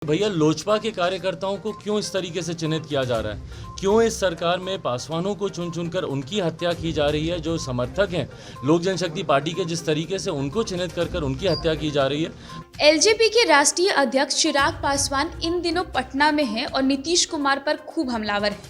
भैया लोजपा के कार्यकर्ताओं को क्यों इस तरीके से चिन्हित किया जा रहा है? क्यों इस सरकार में पासवानों को चुन चुनकर उनकी हत्या की जा रही है? जो समर्थक हैं लोक जनशक्ति पार्टी के, जिस तरीके से उनको चिन्हित कर उनकी हत्या की जा रही है। एलजेपी के राष्ट्रीय अध्यक्ष चिराग पासवान इन दिनों पटना में हैं और नीतीश कुमार पर खूब हमलावर हैं।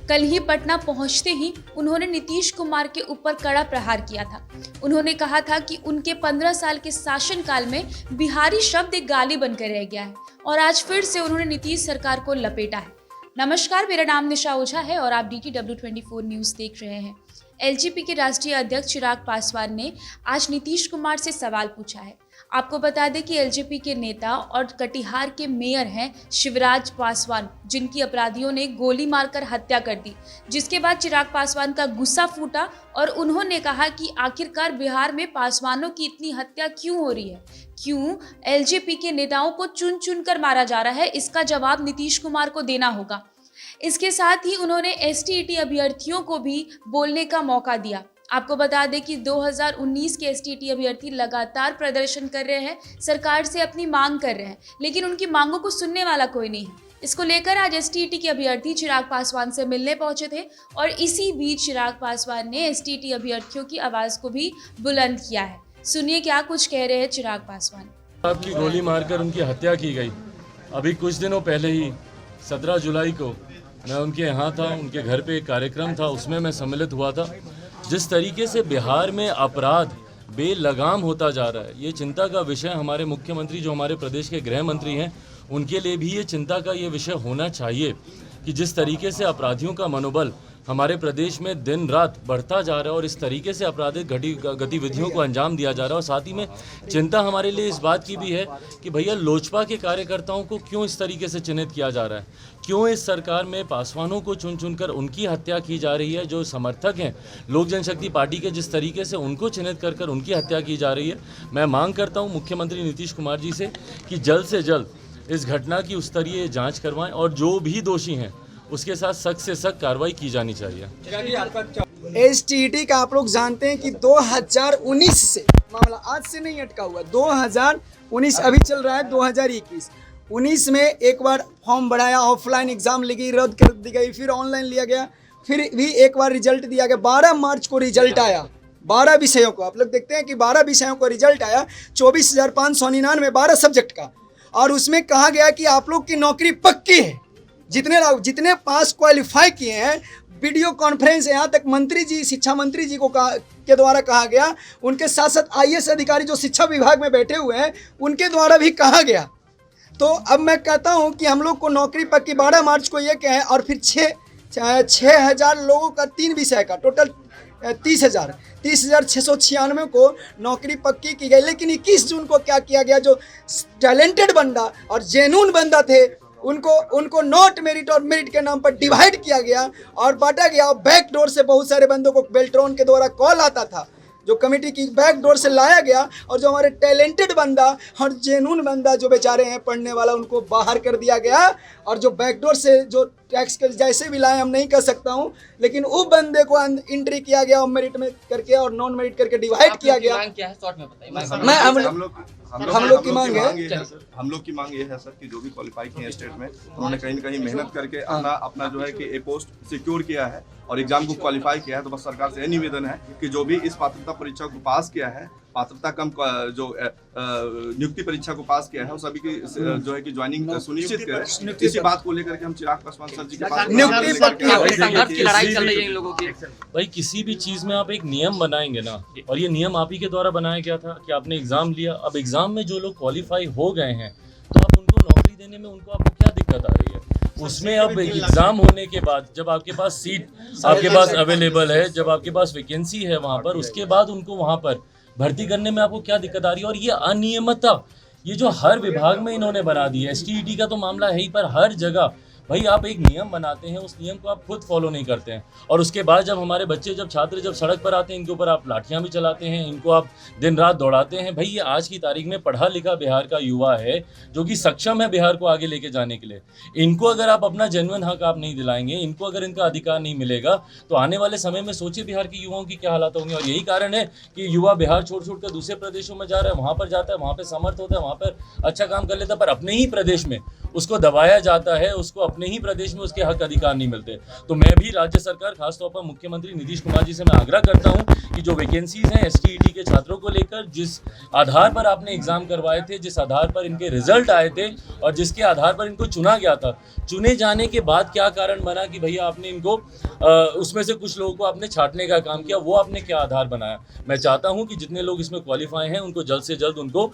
कल ही पटना पहुंचते ही उन्होंने नीतीश कुमार के ऊपर कड़ा प्रहार किया था। उन्होंने कहा था कि उनके 15 साल के शासनकाल में बिहारी शब्द एक गाली बनकर रह गया है और आज फिर से उन्होंने नीतीश सरकार को लपेटा है। नमस्कार, मेरा नाम निशा ओझा है और आप DTW 24 न्यूज़ देख रहे हैं। एलजेपी के राष्ट्रीय अध्यक्ष चिराग पासवान ने आज नीतीश कुमार से सवाल पूछा है। आपको बता दें कि एलजेपी के नेता और कटिहार के मेयर हैं शिवराज पासवान, जिनकी अपराधियों ने गोली मारकर हत्या कर दी, जिसके बाद चिराग पासवान का गुस्सा फूटा और उन्होंने कहा कि आखिरकार बिहार में पासवानों की इतनी हत्या क्यों हो रही है, क्यों एलजेपी के नेताओं को चुन चुन कर मारा जा रहा है, इसका जवाब नीतीश कुमार को देना होगा। इसके साथ ही उन्होंने STET अभ्यर्थियों को भी बोलने का मौका दिया। आपको बता दें कि 2019 के STET अभ्यर्थी लगातार प्रदर्शन कर रहे हैं, सरकार से अपनी मांग कर रहे हैं, लेकिन उनकी मांगों को सुनने वाला कोई नहीं है। इसको लेकर आज STET के अभ्यर्थी चिराग पासवान से मिलने पहुंचे थे और इसी बीच चिराग पासवान ने STET अभ्यर्थियों की आवाज़ को भी बुलंद किया है। सुनिए क्या कुछ कह रहे हैं चिराग पासवान। आपकी गोली मारकर उनकी हत्या की गई। अभी कुछ दिनों पहले ही 17 जुलाई को मैं उनके यहाँ था, उनके घर पे एक कार्यक्रम था, उसमें मैं सम्मिलित हुआ था। जिस तरीके से बिहार में अपराध बेलगाम होता जा रहा है, ये चिंता का विषय हमारे मुख्यमंत्री, जो हमारे प्रदेश के गृह मंत्री हैं, उनके लिए भी ये चिंता का ये विषय होना चाहिए कि जिस तरीके से अपराधियों का मनोबल हमारे प्रदेश में दिन रात बढ़ता जा रहा है और इस तरीके से आपराधिक गतिविधियों को अंजाम दिया जा रहा है। और साथ ही में चिंता हमारे लिए इस बात की भी है कि भैया लोजपा के कार्यकर्ताओं को क्यों इस तरीके से चिन्हित किया जा रहा है? क्यों इस सरकार में पासवानों को चुन चुनकर उनकी हत्या की जा रही है? जो समर्थक हैं लोक जनशक्ति पार्टी के, जिस तरीके से उनको चिन्हित कर उनकी हत्या की जा रही है। मैं मांग करता हूँ मुख्यमंत्री नीतीश कुमार जी से कि जल्द से जल्द इस घटना की उस स्तरीय जाँच करवाएँ और जो भी दोषी हैं उसके साथ सख्त से सख्त कार्रवाई की जानी चाहिए। STET का आप लोग जानते हैं कि 2019 से मामला आज से नहीं अटका हुआ, 2019 अभी चल रहा है 2021। 19 में एक बार फॉर्म बढ़ाया, ऑफलाइन एग्जाम लगी, रद्द कर दी गई, फिर ऑनलाइन लिया गया, फिर भी एक बार रिजल्ट दिया गया। 12 मार्च को रिजल्ट आया, 12 विषयों को आप लोग देखते हैं कि 12 विषयों को रिजल्ट आया, 24,599 12 सब्जेक्ट का, और उसमें कहा गया कि आप लोग की नौकरी पक्की है। जितने पास क्वालिफाई किए हैं, वीडियो कॉन्फ्रेंस यहाँ तक मंत्री जी, शिक्षा मंत्री जी को के द्वारा कहा गया, उनके साथ साथ IAS अधिकारी जो शिक्षा विभाग में बैठे हुए हैं उनके द्वारा भी कहा गया। तो अब मैं कहता हूँ कि हम लोग को नौकरी पक्की 12 मार्च को ये कहें, और फिर 6,000 लोगों का 3 विषय का टोटल 30,696 को नौकरी पक्की की गई। लेकिन 21 जून को क्या किया गया? जो टैलेंटेड बंदा और जेन्युइन बंदा थे उनको नॉट मेरिट और मेरिट के नाम पर डिवाइड किया गया और बांटा गया। और बैक डोर से बहुत सारे बंदों को बेल्ट्रॉन के द्वारा कॉल आता था, जो कमेटी की बैक डोर से लाया गया, और जो हमारे टैलेंटेड बंदा और जेन्युइन बंदा जो बेचारे हैं पढ़ने वाला, उनको बाहर कर दिया गया। और जो बैक डोर से जो टैक्स के जैसे भी लाए हम नहीं कर सकता हूँ, लेकिन वो बंदे को एंट्री किया गया और मेरिट में करके और नॉन मेरिट करके डिवाइड किया गया। हम लोग की मांग है, हम लोग की मांग ये है सर कि जो भी क्वालिफाई किए हैं स्टेट में, उन्होंने कहीं न कहीं मेहनत करके अपना जो है कि ए पोस्ट सिक्योर किया है और एग्जाम को क्वालिफाई किया है। तो बस सरकार से यह निवेदन है कि जो भी इस पात्रता परीक्षा को पास किया है, पात्रता कम जो नियुक्ति परीक्षा को पास किया है, उस सभी की जो है कि ज्वाइनिंग सुनिश्चित करें। इसी बात को लेकर के हम चिराग पासवान सर जी के पास भाई किसी भी चीज में आप एक नियम बनाएंगे ना, और ये नियम आप ही के द्वारा बनाया गया था कि आपने एग्जाम लिया। अब एग्जाम में जो लोग क्वालिफाई हो गए हैं, तो आप उनको नौकरी देने में आपको क्या दिक्कत आ रही है? उसमें अब एग्जाम होने के बाद जब आपके पास सीट आपके पास अवेलेबल है, जब आपके पास वैकेंसी है वहां पर, उसके बाद उनको वहां पर भर्ती करने में आपको क्या दिक्कत आ रही है? और ये अनियमितता, ये जो हर विभाग में इन्होंने बना दी है, STET का तो मामला है ही, पर हर जगह भाई आप एक नियम बनाते हैं, उस नियम को आप खुद फॉलो नहीं करते हैं, और उसके बाद जब हमारे बच्चे, जब छात्र जब सड़क पर आते हैं, इनके ऊपर आप लाठियां भी चलाते हैं, इनको आप दिन रात दौड़ाते हैं। भाई ये आज की तारीख में पढ़ा लिखा बिहार का युवा है, जो कि सक्षम है बिहार को आगे लेके जाने के लिए। इनको अगर आप अपना जेन्युइन हक आप नहीं दिलाएंगे, इनको अगर इनका अधिकार नहीं मिलेगा, तो आने वाले समय में सोचिए बिहार के युवाओं की क्या हालत होंगे। और यही कारण है कि युवा बिहार छोड़ कर दूसरे प्रदेशों में जा रहा है, वहाँ पर जाता है, वहाँ पर समर्थ होता है, वहाँ पर अच्छा काम कर लेता है, पर अपने ही प्रदेश में उसको दबाया जाता है, उसको अपने ही प्रदेश में उसके हक अधिकार नहीं मिलते। तो मैं भी राज्य सरकार, खासतौर पर मुख्यमंत्री नीतीश कुमार जी से मैं आग्रह करता हूं कि जो वैकेंसीज हैं STET के छात्रों को लेकर, जिस आधार पर आपने एग्जाम करवाए थे, जिस आधार पर इनके रिजल्ट आए थे और जिसके आधार पर इनको चुना गया था, चुने जाने के बाद क्या कारण बना कि भैया आपने इनको उसमें से कुछ लोगों को आपने छांटने का काम किया, वो आपने क्या आधार बनाया। मैं चाहता हूं कि जितने लोग इसमें क्वालिफाई हैं उनको जल्द से जल्द उनको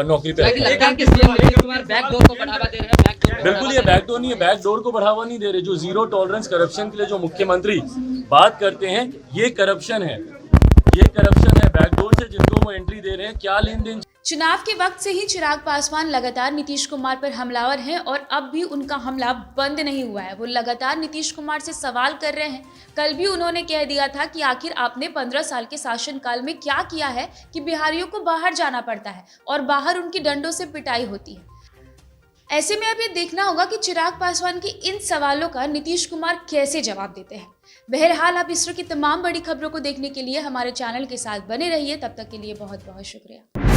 नौकरी पे लगता है कि सीएम नीतीश कुमार बैकडोर को बढ़ावा दे रहे हैं। बिल्कुल, ये बैकडोर नहीं है, बैकडोर को बढ़ावा नहीं दे रहे। जो जीरो टॉलरेंस करप्शन के लिए जो मुख्यमंत्री बात करते हैं, ये करप्शन है, ये करप्शन है। बैकडोर से जिनको वो एंट्री दे रहे हैं, क्या लेन देन। चुनाव के वक्त से ही चिराग पासवान लगातार नीतीश कुमार पर हमलावर हैं और अब भी उनका हमला बंद नहीं हुआ है। वो लगातार नीतीश कुमार से सवाल कर रहे हैं। कल भी उन्होंने कह दिया था कि आखिर आपने 15 साल के शासनकाल में क्या किया है कि बिहारियों को बाहर जाना पड़ता है और बाहर उनकी डंडों से पिटाई होती है। ऐसे में अब ये देखना होगा कि चिराग पासवान के इन सवालों का नीतीश कुमार कैसे जवाब देते हैं। बहरहाल आप इस तरह की तमाम बड़ी खबरों को देखने के लिए हमारे चैनल के साथ बने रहिए। तब तक के लिए बहुत बहुत शुक्रिया।